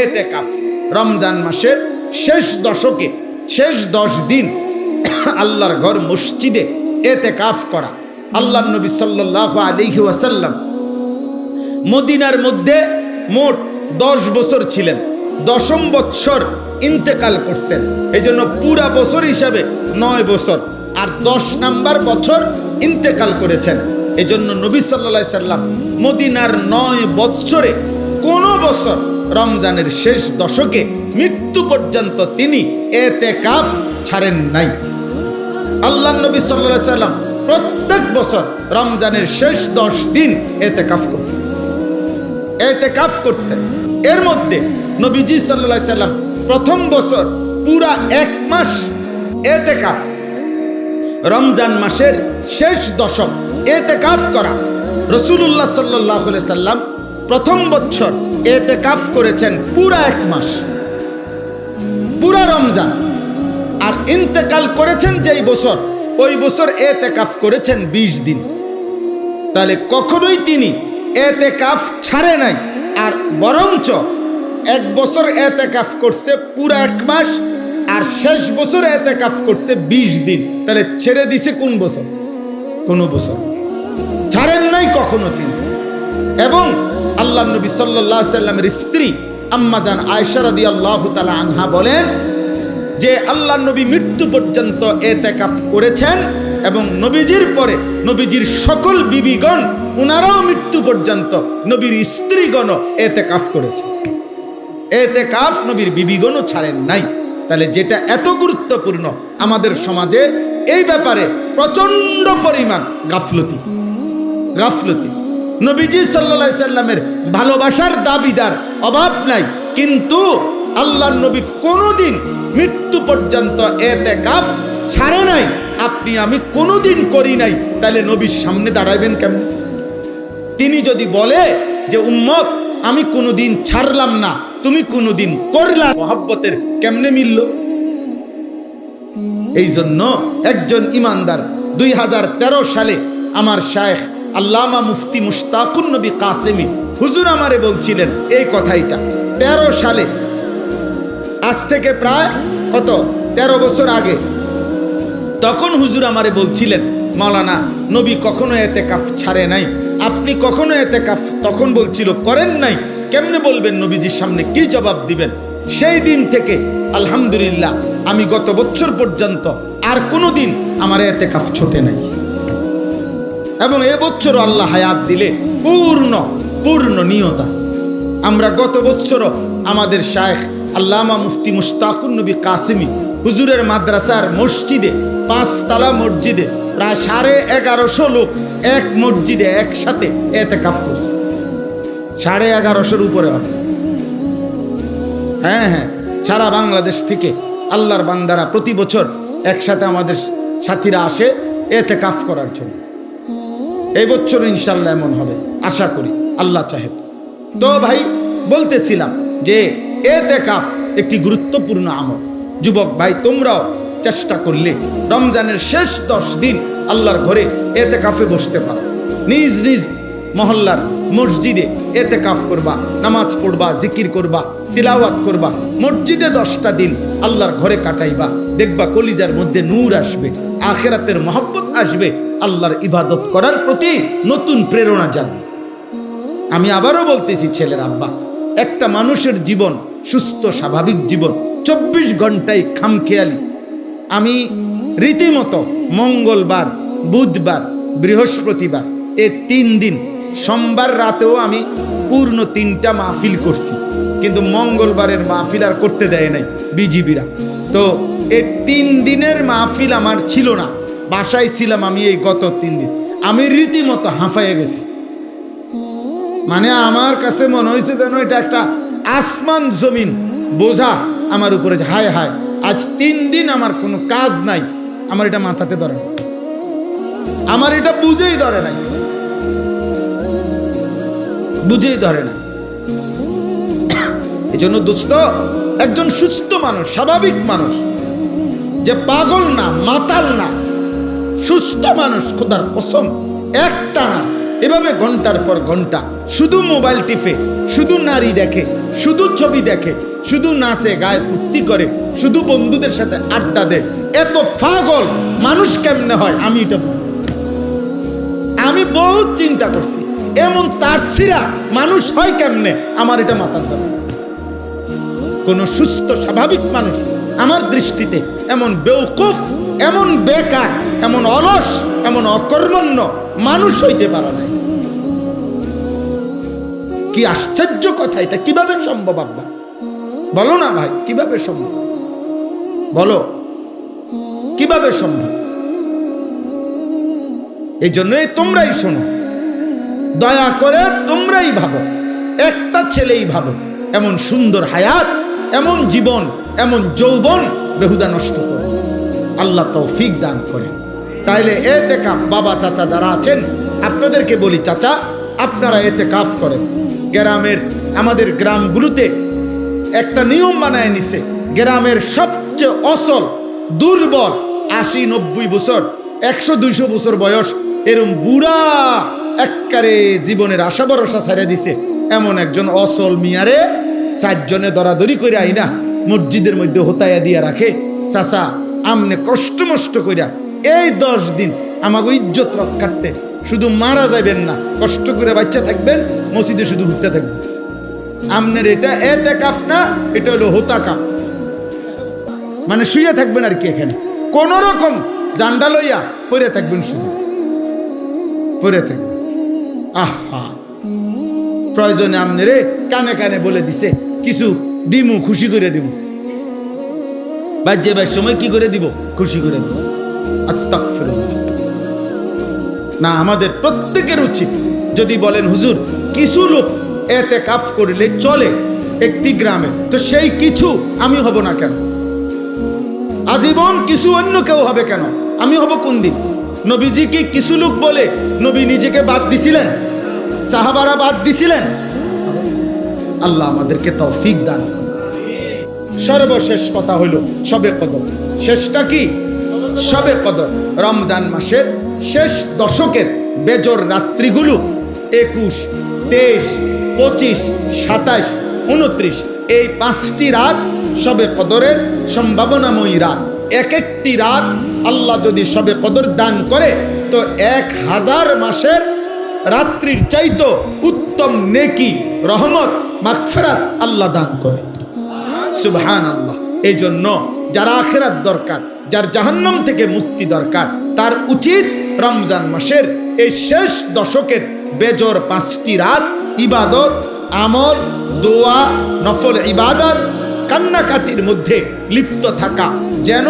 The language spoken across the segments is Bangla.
এতেকাফ। রমজান মাসের শেষ দশকে, শেষ 10 দিন আল্লাহর ঘর মসজিদে এতেকাফ করা। আল্লাহর নবী সাল্লাল্লাহু আলাইহি ওয়াসাল্লাম মদিনার মধ্যে মোট 10 বছর ছিলেন। 10ম বছর ইন্তেকাল করছেন। এই জন্য পুরা বছর হিসাবে 9 বছর, আর 10 নাম্বার বছর ইন্তেকাল করেছেন। এই জন্য নবী সাল্লাল্লাহু আলাইহি সাল্লাম মদিনার 9 বছরে কোনো বছর রমজানের শেষ দশকে মৃত্যু পর্যন্ত তিনি এতেকাফ ছাড়েন নাই। আল্লাহর নবী সাল্লাল্লাহু আলাইহি সাল্লাম প্রত্যেক বছর রমজানের শেষ 10 দিন এতেকাফ করতেন। এর মধ্যে নবীজি সাল্লাল্লাহু আলাইহি সাল্লাম প্রথম বছর পুরা 1 মাস এতেকাফ, রমজান মাসের শেষ দশক এতেকাফ করা। রাসূলুল্লাহ সাল্লাল্লাহু আলাইহি সাল্লাম প্রথম বছর এতেকাফ করেছেন পুরা 1 মাস, পুরা রমজান। আর ইন্তেকাল করেছেন যেই বছর, ওই বছর এতেকাফ করেছেন 20 দিন। তাহলে কখনোই তিনি এতেকাফ ছাড়ে নাই। আর বরঞ্চ 1 বছর এতেকাফ করছে পুরা 1 মাস, আর শেষ বছর এতেকাফ করছে 20 দিন। তাহলে ছেড়ে দিছে কোন বছর? কোন বছর ছাড়েন নাই কখনো তিনি। এবং আল্লাহর নবী সাল্লাল্লাহু আলাইহি সাল্লামের স্ত্রী আম্মা জান আয়েশা রাদিয়াল্লাহু তাআলা আনহা বলেন যে আল্লাহর নবী মৃত্যু পর্যন্ত এতেকাফ করেছেন, এবং নবীজির পরে নবীজির সকল বিবিগণ ওনারাও মৃত্যু পর্যন্ত, নবীর স্ত্রীগণ এতেকাফ করেছে। এতেকাফ নবীর বিবিগণও ছাড়েন নাই। তাহলে যেটা এত গুরুত্বপূর্ণ, আমাদের সমাজে এই ব্যাপারে প্রচন্ড পরিমাণ গাফলতি। নবীজি সাল্লাল্লাহু আলাইহি সাল্লামের ভালোবাসার দাবিদার অভাব নাই, কিন্তু আল্লাহর নবী কোনোদিন মৃত্যু পর্যন্ত এতেকাফ ছাড়ে নাই। আপনি আমি কোনোদিন করি নাই, তাহলে নবীর সামনে দাঁড়াইবেন কেমন? তিনি যদি বলে যে উম্মত আমি কোনোদিন ছাড়লাম না, তুমি কোনোদিন করলা, মহব্বতের কেমনে মিলল? এই জন্য একজন ইমানদার 2013 সালে আমার শায়েখ আল্লামা মুফতি মুশতাকুন নবী কাসেমি হুজুর আমারে বলছিলেন এই কথাইটা। 13 সালে, আজ থেকে প্রায় কত 13 বছর আগে, তখন হুজুর আমারে বলছিলেন, মাওলানা নবী কখনো এতেকাফ ছাড়ে নাই, আপনি কখনো এতেকাফ তখন বলছিল করেন নাই, কেমনে বলবেন? নবীজির সামনে কি জবাব দিবেন? সেই দিন থেকে আলহামদুলিল্লাহ আমি গত বছর পর্যন্ত আর কোনো দিন আমার এতেকাফ ছোটে নাই। এবং এবছরও আল্লাহ হায়াত দিলে পূর্ণ নিয়ত আছে। আমরা গত বছরও আমাদের শায়েখ আল্লামা মুফতি মুশতাকুন নবী কাসেমি হুজুরের মাদ্রাসার মসজিদে, 5 তলা মসজিদে প্রায় 1150 লোক এক মসজিদে একসাথে এতেকাফ করছে। 1150-এর উপরে হবে। হ্যাঁ, সারা বাংলাদেশ থেকে আল্লাহর বান্দারা প্রতি বছর একসাথে আমাদের সাথীরা আসে এতেকাফ করার জন্য। এই বছর ইনশাআল্লাহ এমন হবে, আশা করি, আল্লাহ চাহে। তো ভাই বলতেছিলাম যে এতেকাফ একটি গুরুত্বপূর্ণ আমল। যুবক ভাই, তোমরাও চেষ্টা করলে রমজানের শেষ 10 দিন আল্লাহর ঘরে এতেকাফে বসতে পারো। নিজ নিজ মহল্লার মসজিদে এতেকাফ করবা, নামাজ পড়বা, জিকির করবা, তিলাওয়াত করবা। মসজিদে 10টা দিন আল্লাহর ঘরে কাটাইবা, দেখবা কলিজার মধ্যে নূর আসবে, আখিরাতের মহব্বত আসবে, আল্লাহর ইবাদত করার প্রতি নতুন প্রেরণা জাগবে। আমি আবারও বলতেছি, ছেলের আব্বা, একটা মানুষের জীবন সুস্থ স্বাভাবিক জীবন 24 ঘন্টায় খামখেয়ালি। আমি রীতিমতো মঙ্গলবার, বুধবার, বৃহস্পতিবার এই 3 দিন, সোমবার রাতেও আমি পূর্ণ 3টা মাহফিল করছি, কিন্তু মঙ্গলবারের মাহফিল আর করতে দেয় নাই বিজিবিরা। তো এই 3 দিনের মাহফিল আমার ছিল না, বাসায় ছিলাম আমি। এই গত 3 দিন আমি রীতিমতো হাঁফাইয়ে গেছি। মানে আমার কাছে মনে হয়েছে যেন এটা একটা আসমান জমিন বোঝা আমার উপরে। হায় হায়, আজ 3 দিন আমার কোনো কাজ নাই, আমার এটা মাথাতে ধরে না, আমার এটা বুঝেই ধরে নাই, বুঝেই ধরে না। এই জন্য দোস্ত, একজন সুস্থ মানুষ, স্বাভাবিক মানুষ, যে পাগল না, মাতাল না, সুস্থ মানুষ, খোদার কসম, একটা না এভাবে ঘন্টার পর ঘন্টা শুধু মোবাইল টিপে, শুধু নারী দেখে, শুধু ছবি দেখে, শুধু নাচে গায়ে ফুর্তি করে, শুধু বন্ধুদের সাথে আড্ডা দেয়। এত পাগল মানুষ কেমনে হয়? আমি বহুত চিন্তা করছি, এমন তার সিরা মানুষ হয় কেমনে? আমার এটা মাথার দাবি। কোন সুস্থ স্বাভাবিক মানুষ আমার দৃষ্টিতে এমন বেউকুফ, এমন বেকার, এমন অলস, এমন অকর্মণ্য মানুষ হইতে পারে না। কি আশ্চর্য কথা! এটা কিভাবে সম্ভব আব্বা? বলো না ভাই, কিভাবে সম্ভব? বলো কিভাবে সম্ভব? এই জন্যই তোমরাই শোনো, দয়া করে তোমরাই ভাবো, একটা ছেলেই ভাবো, এমন সুন্দর হায়াত, এমন জীবন, এমন যৌবন বেহুদা নষ্ট করে। আল্লাহ তৌফিক দান করে। তাইলে ইতিকাফ, বাবা চাচা যারা আছেন আপনাদেরকে বলি, চাচা আপনারা ইতিকাফ করেন। গ্রামের, আমাদের গ্রামগুলোতে একটা নিয়ম বানায় নিছে, গ্রামের সবচেয়ে অসল, দুর্বল, 80-90 বছর, 100-200 বছর বয়স, এরম বুড়া একবারে জীবনের আশা ভরসা ছেড়ে দিছে এমন একজন অসল মিয়ারে 4 জনে দরাদরি করে আইনা মসজিদের মধ্যে হোতায়া দিয়া রাখে, চাচা আমনে কষ্ট মষ্ট কইরা এই 10 দিন আমাকে ইজ্জত রক্ষার্থে শুধু মারা যাবেন না, কষ্ট করে বাচ্চা থাকবেন, মসজিদে শুধু ঘুরতে থাকবেন। আমনের এটা ইতিকাফ না, এটা হলো হোতাকাফ, মানে শুয়ে থাকবেন আর কি। এখানে কোন রকম জান্ডা লইয়া পড়ে থাকবেন, শুধু পড়ে থাকবেন। আহা, প্রয়োজনে আমনেরে কানে কানে বলে দিছে কিছু দিমু, খুশি করে দিমু, বাজে সময় কি করে দিব? খুশি করে দিব। আস্তাগফিরুল্লাহ। না, আমাদের প্রত্যেকের উচিত, যদি বলেন হুজুর কিছু লোক ইতিকাফ করিলে চলে একটি গ্রামে, তো সেই কিছু আমি হব না কেন? আজীবন কিছু অন্য কেউ হবে কেন? আমি হব কোন দিন? নবীজি কি কিছু লোক বলে নবী নিজেকে বাদ দিছিলেন? সাহাবারা বাদ দিছিলেন? আল্লাহ আমাদেরকে তৌফিক দান করুন। সর্বশেষ কথা হলো শবে কদর। শেষটা কি? শবে কদর রমজান মাসের শেষ দশকের বেজর রাত্রিগুলো 21, 23, 25, 27, 29 এই 5টি রাত শবে কদরের সম্ভাবনাময়ী রাত। এক একটি রাত আল্লাহ যদি শবে কদর দান করে তো 1000 মাসের রাত্রির চাইতো উত্তম নেকি, রহমত, মাগফিরাত আল্লাহ দান করে। সুবহানাল্লাহ। এই জন্য যার আখিরাত দরকার, যার জাহান্নাম থেকে মুক্তি দরকার, তার উচিত রমজান মাসের এই শেষ দশকের বেজর 5টি রাত ইবাদত, আমল, দোয়া, নফল ইবাদত, কান্নাকাটির মধ্যে লিপ্ত থাকা, যেন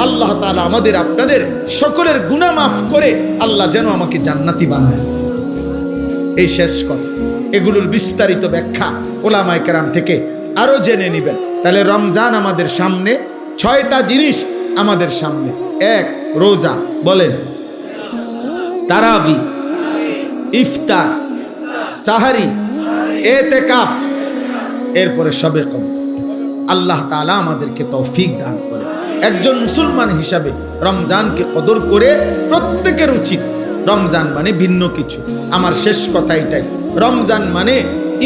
আল্লাহ তাআলা আমাদের আপনাদের সকলের গুনাহ মাফ করে আল্লাহ যেন আমাকে জান্নাতি বানায়। এই শেষ কথা, এগুলোর বিস্তারিত ব্যাখ্যা ওলামায়ে কেরাম থেকে আরো জেনে নেবেন। তাহলে রমজান আমাদের সামনে 6টা জিনিস আমাদের সামনে। 1 রোজা, বলেন তারাবি, ইফতার, সাহারি, ইতিকাফ, এরপরে শবে কদর। আল্লাহ তাআলা আমাদেরকে তৌফিক দান করে। একজন মুসলমান হিসাবে রমজানকে কদর করে প্রত্যেকের উচিত। রমজান মানে ভিন্ন কিছু। আমার শেষ কথা এটাই, রমজান মানে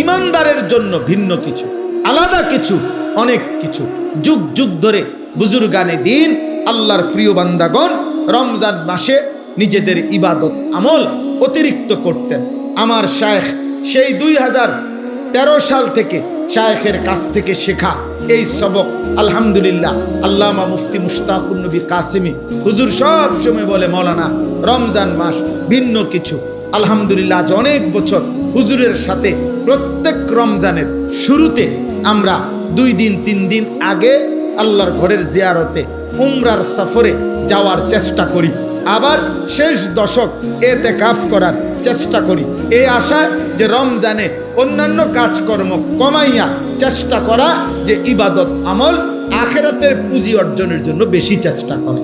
ইমানদারের জন্য ভিন্ন কিছু, আলাদা কিছু, অনেক কিছু। যুগ যুগ ধরে বুজুর্গানে দিন, আল্লাহর প্রিয় বান্দাগণ রমজান মাসে নিজেদের ইবাদত আমল অতিরিক্ত করতেন। আমার শায়েখ সেই 2013 সাল থেকে শায়েখের কাছ থেকে শেখা এই সবক আলহামদুলিল্লাহ আল্লামা মুফতি মুশতাকুন নবী কাসেমি হুজুর সব সময় বলে, মৌলানা রমজান মাস ভিন্ন কিছু। আলহামদুলিল্লাহ আজ অনেক বছর হুজুরের সাথে প্রত্যেক রমজানের শুরুতে আমরা 2 দিন 3 দিন আগে আল্লাহর ঘরের জিয়ারতে, উমরার সফরে যাওয়ার চেষ্টা করি, আবার শেষ দশক ইতিকাফ করার চেষ্টা করি, এই আশায় যে রমজানে অন্যান্য কাজকর্ম কমাইয়া চেষ্টা করা যে ইবাদত আমল আখিরাতের পুঁজি অর্জনের জন্য বেশি চেষ্টা করা।